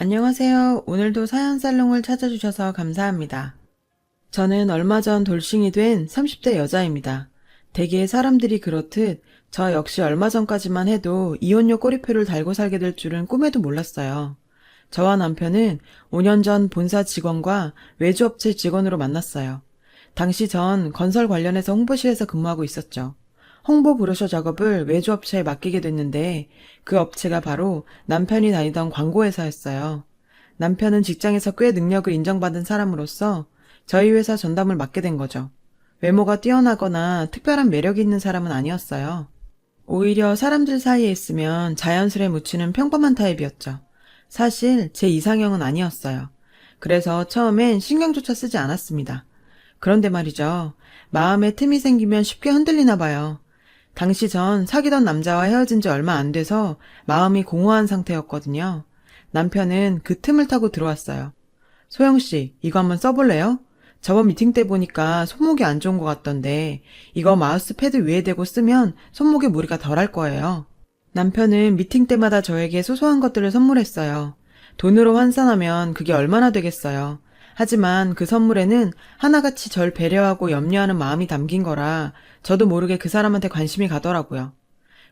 안녕하세요. 오늘도 사연살롱을 찾아주셔서 감사합니다. 저는 얼마 전 돌싱이 된 30대 여자입니다. 대개 사람들이 그렇듯 저 역시 얼마 전까지만 해도 이혼료 꼬리표를 달고 살게 될 줄은 꿈에도 몰랐어요. 저와 남편은 5년 전 본사 직원과 외주업체 직원으로 만났어요. 당시 전 건설 관련해서 홍보실에서 근무하고 있었죠. 홍보 브로셔 작업을 외주업체에 맡기게 됐는데 그 업체가 바로 남편이 다니던 광고회사였어요. 남편은 직장에서 꽤 능력을 인정받은 사람으로서 저희 회사 전담을 맡게 된 거죠. 외모가 뛰어나거나 특별한 매력이 있는 사람은 아니었어요. 오히려 사람들 사이에 있으면 자연스레 묻히는 평범한 타입이었죠. 사실 제 이상형은 아니었어요. 그래서 처음엔 신경조차 쓰지 않았습니다. 그런데 말이죠. 마음에 틈이 생기면 쉽게 흔들리나 봐요. 당시 전 사귀던 남자와 헤어진 지 얼마 안 돼서 마음이 공허한 상태였거든요. 남편은 그 틈을 타고 들어왔어요. 소영씨, 이거 한번 써볼래요? 저번 미팅 때 보니까 손목이 안 좋은 것 같던데 이거 마우스 패드 위에 대고 쓰면 손목에 무리가 덜할 거예요. 남편은 미팅 때마다 저에게 소소한 것들을 선물했어요. 돈으로 환산하면 그게 얼마나 되겠어요. 하지만 그 선물에는 하나같이 절 배려하고 염려하는 마음이 담긴 거라 저도 모르게 그 사람한테 관심이 가더라고요.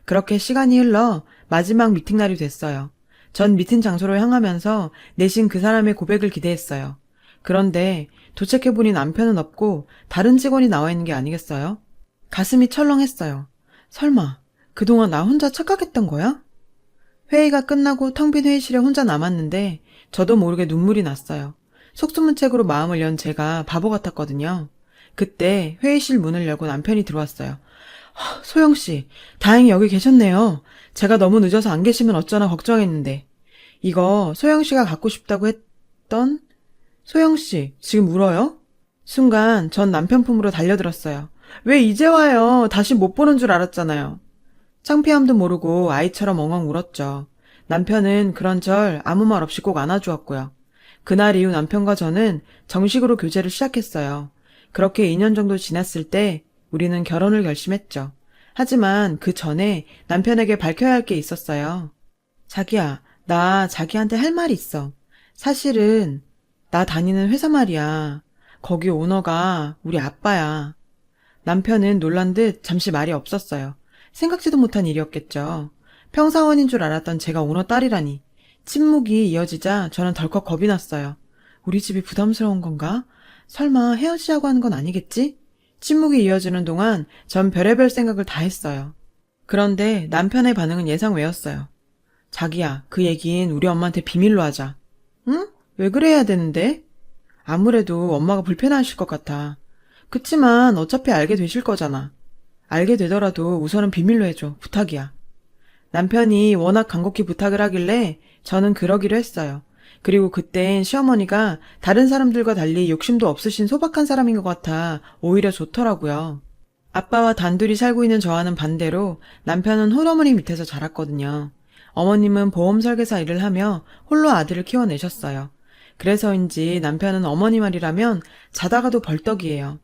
그렇게 시간이 흘러 마지막 미팅 날이 됐어요. 전 미팅 장소로 향하면서 내심 그 사람의 고백을 기대했어요. 그런데 도착해보니 남편은 없고 다른 직원이 나와 있는 게 아니겠어요? 가슴이 철렁했어요. 설마 그동안 나 혼자 착각했던 거야? 회의가 끝나고 텅 빈 회의실에 혼자 남았는데 저도 모르게 눈물이 났어요. 속수무책으로 마음을 연 제가 바보 같았거든요. 그때 회의실 문을 열고 남편이 들어왔어요. 소영씨, 다행히 여기 계셨네요. 제가 너무 늦어서 안 계시면 어쩌나 걱정했는데. 이거 소영씨가 갖고 싶다고 했던? 소영씨, 지금 울어요? 순간 전 남편 품으로 달려들었어요. 왜 이제 와요? 다시 못 보는 줄 알았잖아요. 창피함도 모르고 아이처럼 엉엉 울었죠. 남편은 그런 절 아무 말 없이 꼭 안아주었고요. 그날 이후 남편과 저는 정식으로 교제를 시작했어요. 그렇게 2년 정도 지났을 때 우리는 결혼을 결심했죠. 하지만 그 전에 남편에게 밝혀야 할 게 있었어요. 자기야, 나 자기한테 할 말이 있어. 사실은 나 다니는 회사 말이야. 거기 오너가 우리 아빠야. 남편은 놀란 듯 잠시 말이 없었어요. 생각지도 못한 일이었겠죠. 평사원인 줄 알았던 제가 오너 딸이라니. 침묵이 이어지자 저는 덜컥 겁이 났어요. 우리 집이 부담스러운 건가? 설마 헤어지자고 하는 건 아니겠지? 침묵이 이어지는 동안 전 별의별 생각을 다 했어요. 그런데 남편의 반응은 예상 외였어요. 자기야, 그 얘긴 우리 엄마한테 비밀로 하자. 응? 왜 그래야 되는데? 아무래도 엄마가 불편하실 것 같아. 그치만 어차피 알게 되실 거잖아. 알게 되더라도 우선은 비밀로 해줘. 부탁이야. 남편이 워낙 간곡히 부탁을 하길래 저는 그러기로 했어요. 그리고 그땐 시어머니가 다른 사람들과 달리 욕심도 없으신 소박한 사람인 것 같아 오히려 좋더라고요. 아빠와 단둘이 살고 있는 저와는 반대로 남편은 홀어머니 밑에서 자랐거든요. 어머님은 보험 설계사 일을 하며 홀로 아들을 키워내셨어요. 그래서인지 남편은 어머니 말이라면 자다가도 벌떡이에요.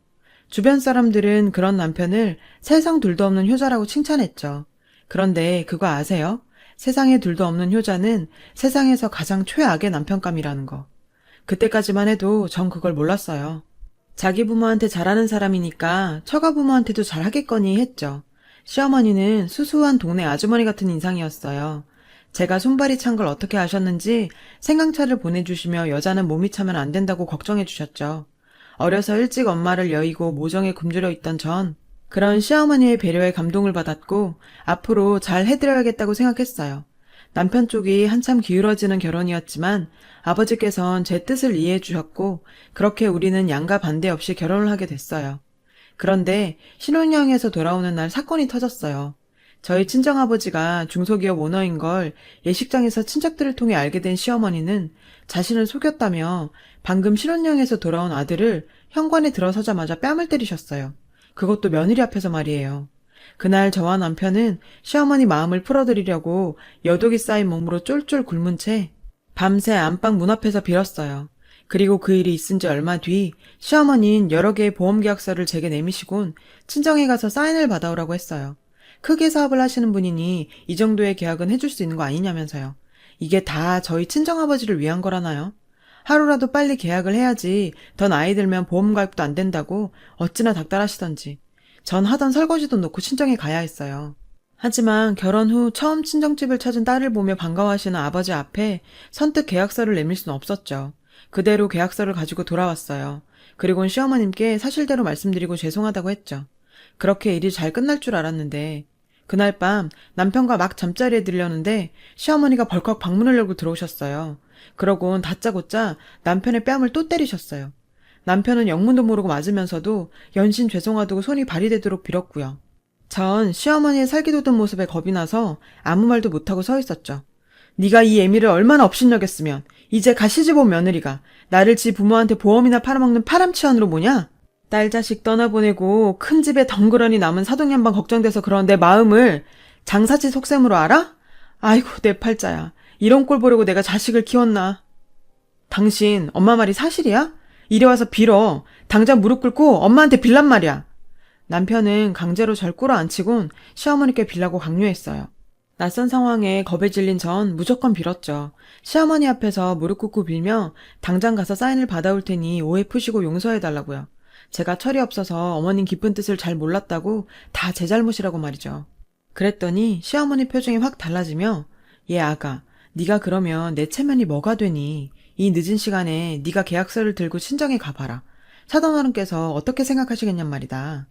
주변 사람들은 그런 남편을 세상 둘도 없는 효자라고 칭찬했죠. 그런데 그거 아세요? 세상에 둘도 없는 효자는 세상에서 가장 최악의 남편감이라는 거. 그때까지만 해도 전 그걸 몰랐어요. 자기 부모한테 잘하는 사람이니까 처가 부모한테도 잘하겠거니 했죠. 시어머니는 수수한 동네 아주머니 같은 인상이었어요. 제가 손발이 찬 걸 어떻게 아셨는지 생강차를 보내주시며 여자는 몸이 차면 안 된다고 걱정해 주셨죠. 어려서 일찍 엄마를 여의고 모정에 굶주려 있던 전 그런 시어머니의 배려에 감동을 받았고 앞으로 잘 해드려야겠다고 생각했어요. 남편 쪽이 한참 기울어지는 결혼이었지만 아버지께선 제 뜻을 이해해 주셨고 그렇게 우리는 양가 반대 없이 결혼을 하게 됐어요. 그런데 신혼여행에서 돌아오는 날 사건이 터졌어요. 저희 친정아버지가 중소기업 오너인 걸 예식장에서 친척들을 통해 알게 된 시어머니는 자신을 속였다며 방금 신혼여행에서 돌아온 아들을 현관에 들어서자마자 뺨을 때리셨어요. 그것도 며느리 앞에서 말이에요. 그날 저와 남편은 시어머니 마음을 풀어드리려고 여독이 쌓인 몸으로 쫄쫄 굶은 채 밤새 안방 문 앞에서 빌었어요. 그리고 그 일이 있은 지 얼마 뒤 시어머니는 여러 개의 보험계약서를 제게 내미시곤 친정에 가서 사인을 받아오라고 했어요. 크게 사업을 하시는 분이니 이 정도의 계약은 해줄 수 있는 거 아니냐면서요. 이게 다 저희 친정아버지를 위한 거라나요? 하루라도 빨리 계약을 해야지 더 나이 들면 보험 가입도 안 된다고 어찌나 닥달하시던지. 전 하던 설거지도 놓고 친정에 가야 했어요. 하지만 결혼 후 처음 친정집을 찾은 딸을 보며 반가워하시는 아버지 앞에 선뜻 계약서를 내밀 수는 없었죠. 그대로 계약서를 가지고 돌아왔어요. 그리고는 시어머님께 사실대로 말씀드리고 죄송하다고 했죠. 그렇게 일이 잘 끝날 줄 알았는데 그날 밤 남편과 막 잠자리에 들려는데 시어머니가 벌컥 방문을 열고 들어오셨어요. 그러곤 다짜고짜 남편의 뺨을 또 때리셨어요. 남편은 영문도 모르고 맞으면서도 연신 죄송하다고 손이 발이 되도록 빌었고요. 전 시어머니의 살기돋은 모습에 겁이 나서 아무 말도 못하고 서 있었죠. 네가 이 애미를 얼마나 업신여겼으면 이제 가시집 온 며느리가 나를 지 부모한테 보험이나 팔아먹는 파람치한으로 보냐? 딸 자식 떠나보내고 큰 집에 덩그러니 남은 사돈양반 걱정돼서 그런 내 마음을 장사치 속셈으로 알아? 아이고 내 팔자야. 이런 꼴 보려고 내가 자식을 키웠나. 당신 엄마 말이 사실이야? 이리 와서 빌어. 당장 무릎 꿇고 엄마한테 빌란 말이야. 남편은 강제로 절 끌어안치곤 시어머니께 빌라고 강요했어요. 낯선 상황에 겁에 질린 전 무조건 빌었죠. 시어머니 앞에서 무릎 꿇고 빌며 당장 가서 사인을 받아올 테니 오해 푸시고 용서해달라고요. 제가 철이 없어서 어머님 깊은 뜻을 잘 몰랐다고 다 제 잘못이라고 말이죠. 그랬더니 시어머니 표정이 확 달라지며 얘 아가, 네가 그러면 내 체면이 뭐가 되니? 이 늦은 시간에 네가 계약서를 들고 친정에 가봐라. 사돈어른께서 어떻게 생각하시겠냔 말이다.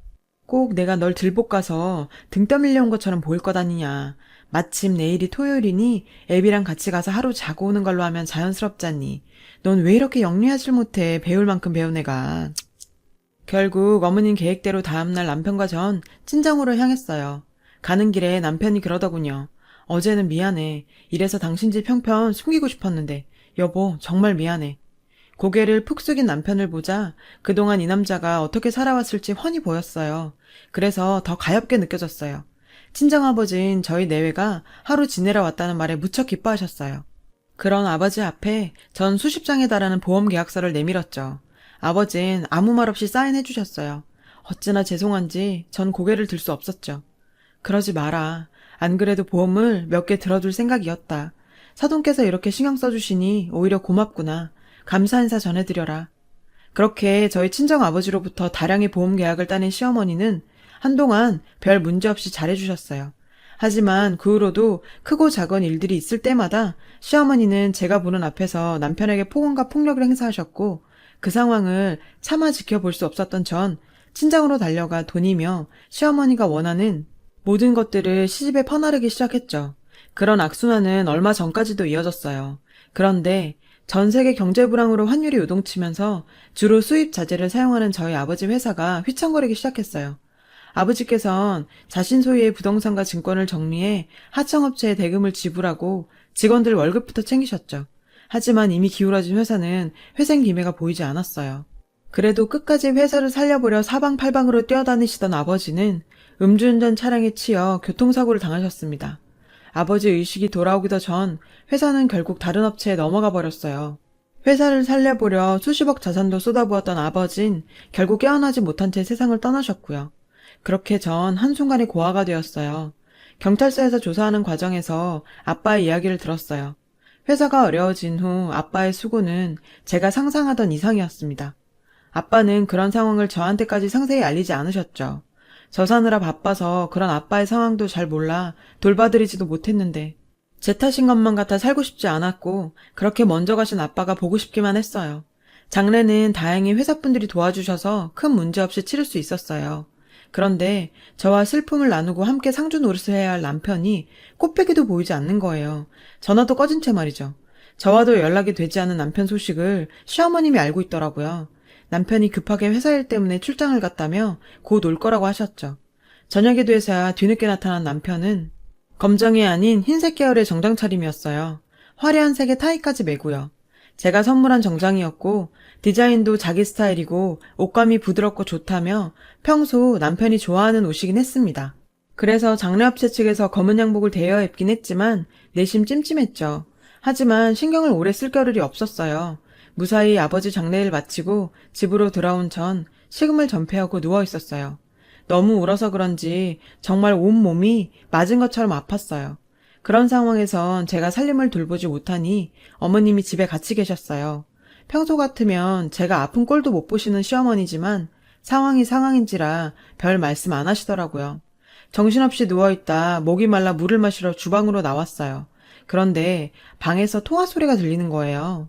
꼭 내가 널 들볶아서 등 떠밀려 온 것처럼 보일 것 아니냐. 마침 내일이 토요일이니 애비랑 같이 가서 하루 자고 오는 걸로 하면 자연스럽잖니. 넌 왜 이렇게 영리하질 못해 배울 만큼 배운 애가. 결국 어머님 계획대로 다음날 남편과 전 친정으로 향했어요. 가는 길에 남편이 그러더군요. 어제는 미안해. 이래서 당신 집 형편 숨기고 싶었는데 여보 정말 미안해. 고개를 푹 숙인 남편을 보자 그동안 이 남자가 어떻게 살아왔을지 훤히 보였어요. 그래서 더 가엾게 느껴졌어요. 친정아버지인 저희 내외가 하루 지내러 왔다는 말에 무척 기뻐하셨어요. 그런 아버지 앞에 전 수십 장에 달하는 보험 계약서를 내밀었죠. 아버진 아무 말 없이 사인해 주셨어요. 어찌나 죄송한지 전 고개를 들 수 없었죠. 그러지 마라. 안 그래도 보험을 몇 개 들어둘 생각이었다. 사돈께서 이렇게 신경 써주시니 오히려 고맙구나. 감사 인사 전해드려라. 그렇게 저희 친정아버지로부터 다량의 보험 계약을 따낸 시어머니는 한동안 별 문제 없이 잘해주셨어요. 하지만 그 후로도 크고 작은 일들이 있을 때마다 시어머니는 제가 보는 앞에서 남편에게 폭언과 폭력을 행사하셨고 그 상황을 차마 지켜볼 수 없었던 전 친정으로 달려가 돈이며 시어머니가 원하는 모든 것들을 시집에 퍼나르기 시작했죠. 그런 악순환은 얼마 전까지도 이어졌어요. 그런데 전 세계 경제 불황으로 환율이 요동치면서 주로 수입 자재를 사용하는 저희 아버지 회사가 휘청거리기 시작했어요. 아버지께선 자신 소유의 부동산과 증권을 정리해 하청업체에 대금을 지불하고 직원들 월급부터 챙기셨죠. 하지만 이미 기울어진 회사는 회생 기미가 보이지 않았어요. 그래도 끝까지 회사를 살려보려 사방팔방으로 뛰어다니시던 아버지는 음주운전 차량에 치여 교통사고를 당하셨습니다. 아버지 의식이 돌아오기도 전 회사는 결국 다른 업체에 넘어가 버렸어요. 회사를 살려보려 수십억 자산도 쏟아부었던 아버진 결국 깨어나지 못한 채 세상을 떠나셨고요. 그렇게 전 한순간에 고아가 되었어요. 경찰서에서 조사하는 과정에서 아빠의 이야기를 들었어요. 회사가 어려워진 후 아빠의 수고는 제가 상상하던 이상이었습니다. 아빠는 그런 상황을 저한테까지 상세히 알리지 않으셨죠. 저 사느라 바빠서 그런 아빠의 상황도 잘 몰라 돌봐드리지도 못했는데 제 탓인 것만 같아 살고 싶지 않았고 그렇게 먼저 가신 아빠가 보고 싶기만 했어요. 장례는 다행히 회사분들이 도와주셔서 큰 문제 없이 치를 수 있었어요. 그런데 저와 슬픔을 나누고 함께 상주 노릇을 해야 할 남편이 꽃배기도 보이지 않는 거예요. 전화도 꺼진 채 말이죠. 저와도 연락이 되지 않은 남편 소식을 시어머님이 알고 있더라고요. 남편이 급하게 회사 일 때문에 출장을 갔다며 곧 올 거라고 하셨죠. 저녁이 돼서야 뒤늦게 나타난 남편은 검정이 아닌 흰색 계열의 정장 차림이었어요. 화려한 색의 타이까지 매고요. 제가 선물한 정장이었고 디자인도 자기 스타일이고 옷감이 부드럽고 좋다며 평소 남편이 좋아하는 옷이긴 했습니다. 그래서 장례업체 측에서 검은 양복을 대여 입긴 했지만 내심 찜찜했죠. 하지만 신경을 오래 쓸 겨를이 없었어요. 무사히 아버지 장례를 마치고 집으로 돌아온 전 식음을 전폐하고 누워 있었어요. 너무 울어서 그런지 정말 온몸이 맞은 것처럼 아팠어요. 그런 상황에선 제가 살림을 돌보지 못하니 어머님이 집에 같이 계셨어요. 평소 같으면 제가 아픈 꼴도 못 보시는 시어머니지만 상황이 상황인지라 별 말씀 안 하시더라고요. 정신없이 누워있다 목이 말라 물을 마시러 주방으로 나왔어요. 그런데 방에서 통화 소리가 들리는 거예요.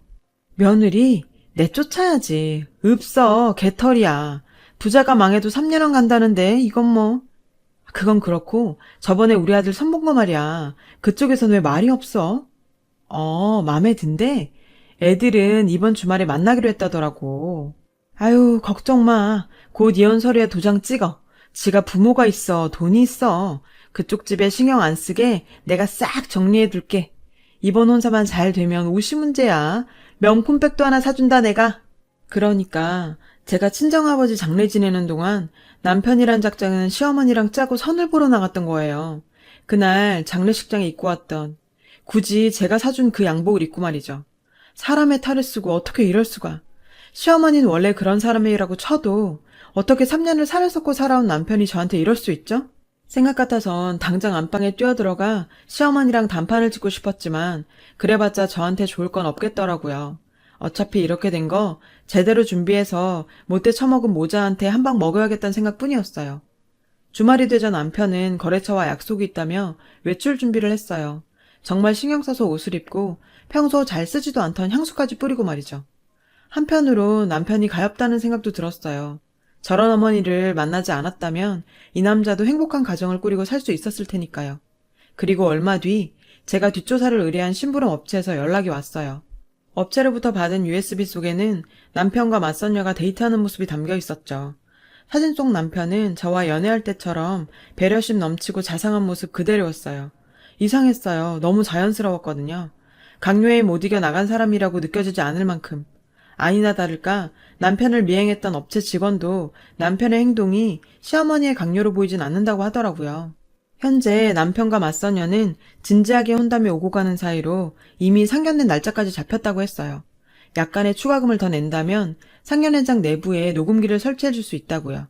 며느리, 내쫓아야지. 없어, 개털이야. 부자가 망해도 3년은 간다는데 이건 뭐. 그건 그렇고 저번에 우리 아들 선본 거 말이야. 그쪽에선 왜 말이 없어? 맘에 든대? 애들은 이번 주말에 만나기로 했다더라고. 아유, 걱정 마. 곧 이혼 서류에 도장 찍어. 지가 부모가 있어, 돈이 있어. 그쪽 집에 신경 안 쓰게 내가 싹 정리해 둘게. 이번 혼사만 잘 되면 옷이 문제야. 명품백도 하나 사준다 내가. 그러니까 제가 친정아버지 장례 지내는 동안 남편이란 작장은 시어머니랑 짜고 선을 보러 나갔던 거예요. 그날 장례식장에 입고 왔던 굳이 제가 사준 그 양복을 입고 말이죠. 사람의 탈을 쓰고 어떻게 이럴 수가. 시어머니는 원래 그런 사람이라고 쳐도 어떻게 3년을 살을 섞고 살아온 남편이 저한테 이럴 수 있죠? 생각 같아선 당장 안방에 뛰어들어가 시어머니랑 단판을 짓고 싶었지만 그래봤자 저한테 좋을 건 없겠더라고요. 어차피 이렇게 된 거 제대로 준비해서 못돼 처먹은 모자한테 한 방 먹어야겠다는 생각뿐이었어요. 주말이 되자 남편은 거래처와 약속이 있다며 외출 준비를 했어요. 정말 신경 써서 옷을 입고 평소 잘 쓰지도 않던 향수까지 뿌리고 말이죠. 한편으로 남편이 가엾다는 생각도 들었어요. 저런 어머니를 만나지 않았다면 이 남자도 행복한 가정을 꾸리고 살 수 있었을 테니까요. 그리고 얼마 뒤 제가 뒷조사를 의뢰한 심부름 업체에서 연락이 왔어요. 업체로부터 받은 USB 속에는 남편과 맞선녀가 데이트하는 모습이 담겨 있었죠. 사진 속 남편은 저와 연애할 때처럼 배려심 넘치고 자상한 모습 그대로였어요. 이상했어요. 너무 자연스러웠거든요. 강요에 못 이겨 나간 사람이라고 느껴지지 않을 만큼. 아니나 다를까 남편을 미행했던 업체 직원도 남편의 행동이 시어머니의 강요로 보이진 않는다고 하더라고요. 현재 남편과 맞선녀는 진지하게 혼담이 오고 가는 사이로 이미 상견례 날짜까지 잡혔다고 했어요. 약간의 추가금을 더 낸다면 상견례장 내부에 녹음기를 설치해 줄 수 있다고요.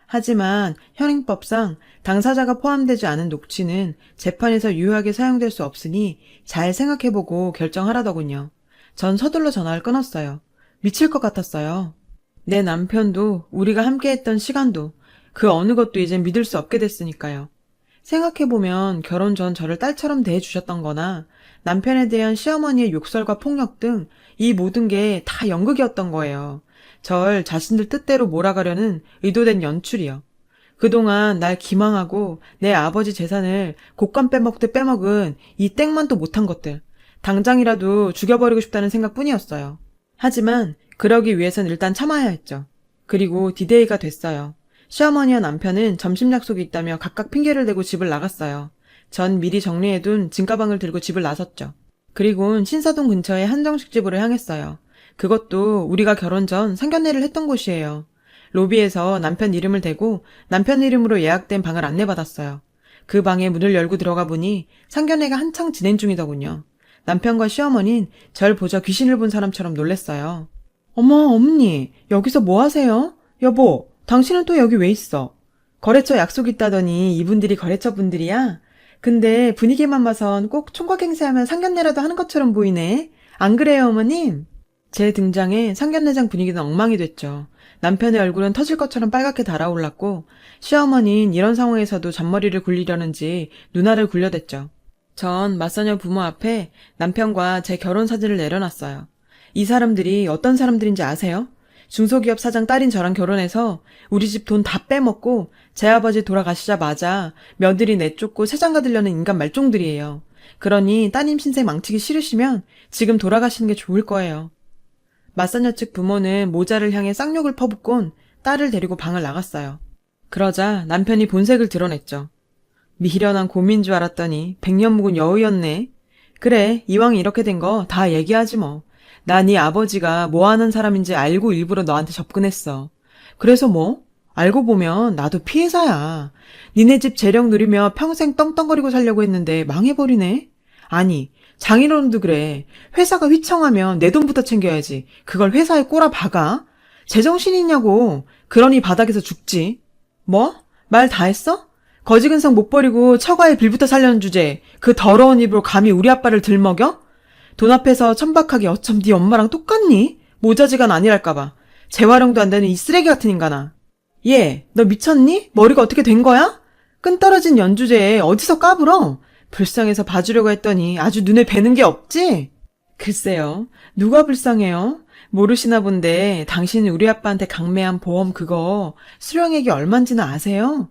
하지만 현행법상 당사자가 포함되지 않은 녹취는 재판에서 유효하게 사용될 수 없으니 잘 생각해보고 결정하라더군요. 전 서둘러 전화를 끊었어요. 미칠 것 같았어요. 내 남편도 우리가 함께했던 시간도 그 어느 것도 이젠 믿을 수 없게 됐으니까요. 생각해보면 결혼 전 저를 딸처럼 대해주셨던 거나 남편에 대한 시어머니의 욕설과 폭력 등 이 모든 게 다 연극이었던 거예요. 절 자신들 뜻대로 몰아가려는 의도된 연출이요. 그동안 날 기망하고 내 아버지 재산을 곶감 빼먹듯 빼먹은 이 땡만도 못한 것들. 당장이라도 죽여버리고 싶다는 생각뿐이었어요. 하지만 그러기 위해선 일단 참아야 했죠. 그리고 디데이가 됐어요. 시어머니와 남편은 점심 약속이 있다며 각각 핑계를 대고 집을 나갔어요. 전 미리 정리해둔 짐가방을 들고 집을 나섰죠. 그리고는 신사동 근처의 한정식집으로 향했어요. 그것도 우리가 결혼 전 상견례를 했던 곳이에요. 로비에서 남편 이름을 대고 남편 이름으로 예약된 방을 안내받았어요. 그 방에 문을 열고 들어가 보니 상견례가 한창 진행 중이더군요. 남편과 시어머니는 절 보자 귀신을 본 사람처럼 놀랬어요. 어머, 어머니, 여기서 뭐 하세요? 여보, 당신은 또 여기 왜 있어? 거래처 약속 있다더니 이분들이 거래처 분들이야? 근데 분위기만 봐선 꼭 총각 행세하면 상견례라도 하는 것처럼 보이네. 안 그래요, 어머님? 제 등장에 상견례장 분위기는 엉망이 됐죠. 남편의 얼굴은 터질 것처럼 빨갛게 달아올랐고 시어머니는 이런 상황에서도 잔머리를 굴리려는지 누나를 굴려댔죠. 전 맞선녀 부모 앞에 남편과 제 결혼 사진을 내려놨어요. 이 사람들이 어떤 사람들인지 아세요? 중소기업 사장 딸인 저랑 결혼해서 우리 집 돈 다 빼먹고 제 아버지 돌아가시자마자 며느리 내쫓고 세장가 들려는 인간 말종들이에요. 그러니 따님 신생 망치기 싫으시면 지금 돌아가시는 게 좋을 거예요. 맞선녀 측 부모는 모자를 향해 쌍욕을 퍼붓곤 딸을 데리고 방을 나갔어요. 그러자 남편이 본색을 드러냈죠. 미련한 곰인 줄 알았더니 백년 묵은 여우였네. 그래, 이왕 이렇게 된 거 다 얘기하지 뭐. 나 네 아버지가 뭐 하는 사람인지 알고 일부러 너한테 접근했어. 그래서 뭐? 알고 보면 나도 피해자야. 니네 집 재력 누리며 평생 떵떵거리고 살려고 했는데 망해버리네. 아니, 장인어른도 그래. 회사가 휘청하면 내 돈부터 챙겨야지. 그걸 회사에 꼬라 박아? 제정신이 있냐고. 그러니 바닥에서 죽지. 뭐? 말 다 했어? 거지 근성 못 버리고 처가에 빌부터 살려는 주제에 그 더러운 입으로 감히 우리 아빠를 들먹여? 돈 앞에서 천박하게 어쩜 네 엄마랑 똑같니? 모자지간 아니랄까봐. 재활용도 안 되는 이 쓰레기 같은 인간아. 얘, 너 미쳤니? 머리가 어떻게 된 거야? 끈 떨어진 연주제에 어디서 까불어? 불쌍해서 봐주려고 했더니 아주 눈에 뵈는 게 없지? 글쎄요. 누가 불쌍해요? 모르시나 본데 당신 우리 아빠한테 강매한 보험 그거 수령액이 얼만지는 아세요?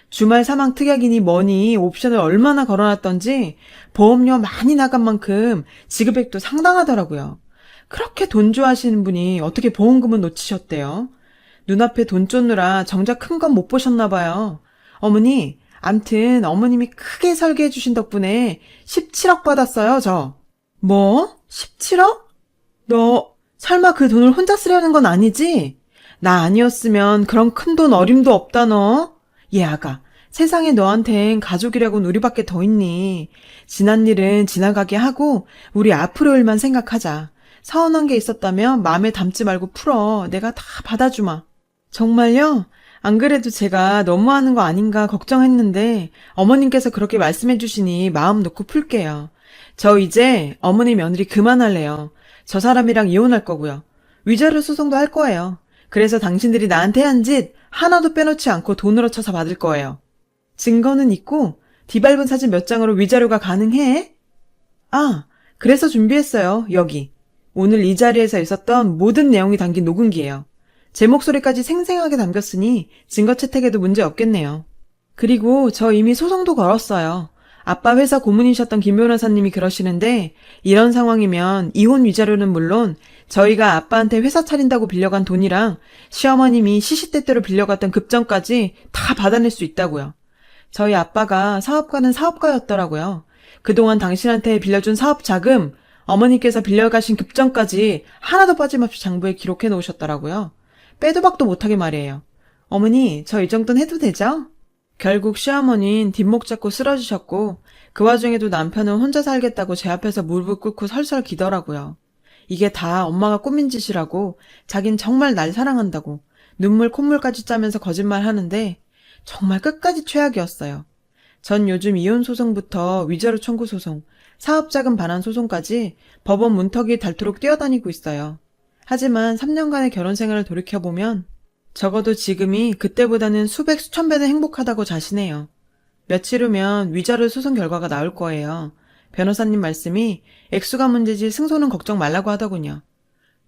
주말 사망 특약이니 뭐니 옵션을 얼마나 걸어놨던지 보험료 많이 나간 만큼 지급액도 상당하더라고요. 그렇게 돈 좋아하시는 분이 어떻게 보험금은 놓치셨대요? 눈앞에 돈 쫓느라 정작 큰 건 못 보셨나 봐요. 어머니, 암튼 어머님이 크게 설계해 주신 덕분에 17억 받았어요, 저. 뭐? 17억? 너 설마 그 돈을 혼자 쓰려는 건 아니지? 나 아니었으면 그런 큰 돈 어림도 없다 너. 얘 아가, 세상에 너한텐 가족이라곤 우리밖에 더 있니. 지난 일은 지나가게 하고 우리 앞으로 일만 생각하자. 서운한 게 있었다면 마음에 담지 말고 풀어. 내가 다 받아주마. 정말요? 안 그래도 제가 너무하는 거 아닌가 걱정했는데 어머님께서 그렇게 말씀해 주시니 마음 놓고 풀게요. 저 이제 어머니 며느리 그만할래요. 저 사람이랑 이혼할 거고요. 위자료 소송도 할 거예요. 그래서 당신들이 나한테 한 짓 하나도 빼놓지 않고 돈으로 쳐서 받을 거예요. 증거는 있고 뒤밟은 사진 몇 장으로 위자료가 가능해? 아, 그래서 준비했어요. 여기. 오늘 이 자리에서 있었던 모든 내용이 담긴 녹음기예요. 제 목소리까지 생생하게 담겼으니 증거 채택에도 문제 없겠네요. 그리고 저 이미 소송도 걸었어요. 아빠 회사 고문이셨던 김 변호사님이 그러시는데 이런 상황이면 이혼 위자료는 물론 저희가 아빠한테 회사 차린다고 빌려간 돈이랑 시어머님이 시시때때로 빌려갔던 급전까지 다 받아낼 수 있다고요. 저희 아빠가 사업가는 사업가였더라고요. 그동안 당신한테 빌려준 사업 자금, 어머니께서 빌려가신 급전까지 하나도 빠짐없이 장부에 기록해 놓으셨더라고요. 빼도 박도 못하게 말이에요. 어머니, 저 이 정도는 해도 되죠? 결국 시어머니는 뒷목 잡고 쓰러지셨고 그 와중에도 남편은 혼자 살겠다고 제 앞에서 무릎을 꿇고 설설 기더라고요. 이게 다 엄마가 꾸민 짓이라고 자긴 정말 날 사랑한다고 눈물 콧물까지 짜면서 거짓말 하는데 정말 끝까지 최악이었어요. 전 요즘 이혼 소송부터 위자료 청구 소송, 사업자금 반환 소송까지 법원 문턱이 닳도록 뛰어다니고 있어요. 하지만 3년간의 결혼 생활을 돌이켜보면 적어도 지금이 그때보다는 수백 수천 배는 행복하다고 자신해요. 며칠 후면 위자료 소송 결과가 나올 거예요. 변호사님 말씀이 액수가 문제지 승소는 걱정 말라고 하더군요.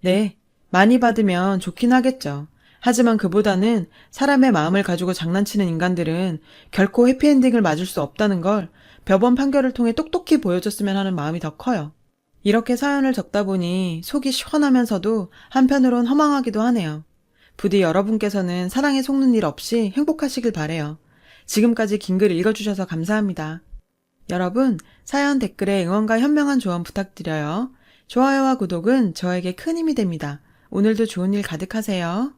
네, 많이 받으면 좋긴 하겠죠. 하지만 그보다는 사람의 마음을 가지고 장난치는 인간들은 결코 해피엔딩을 맞을 수 없다는 걸 법원 판결을 통해 똑똑히 보여줬으면 하는 마음이 더 커요. 이렇게 사연을 적다 보니 속이 시원하면서도 한편으론 허망하기도 하네요. 부디 여러분께서는 사랑에 속는 일 없이 행복하시길 바래요. 지금까지 긴 글 읽어주셔서 감사합니다. 여러분, 사연 댓글에 응원과 현명한 조언 부탁드려요. 좋아요와 구독은 저에게 큰 힘이 됩니다. 오늘도 좋은 일 가득하세요.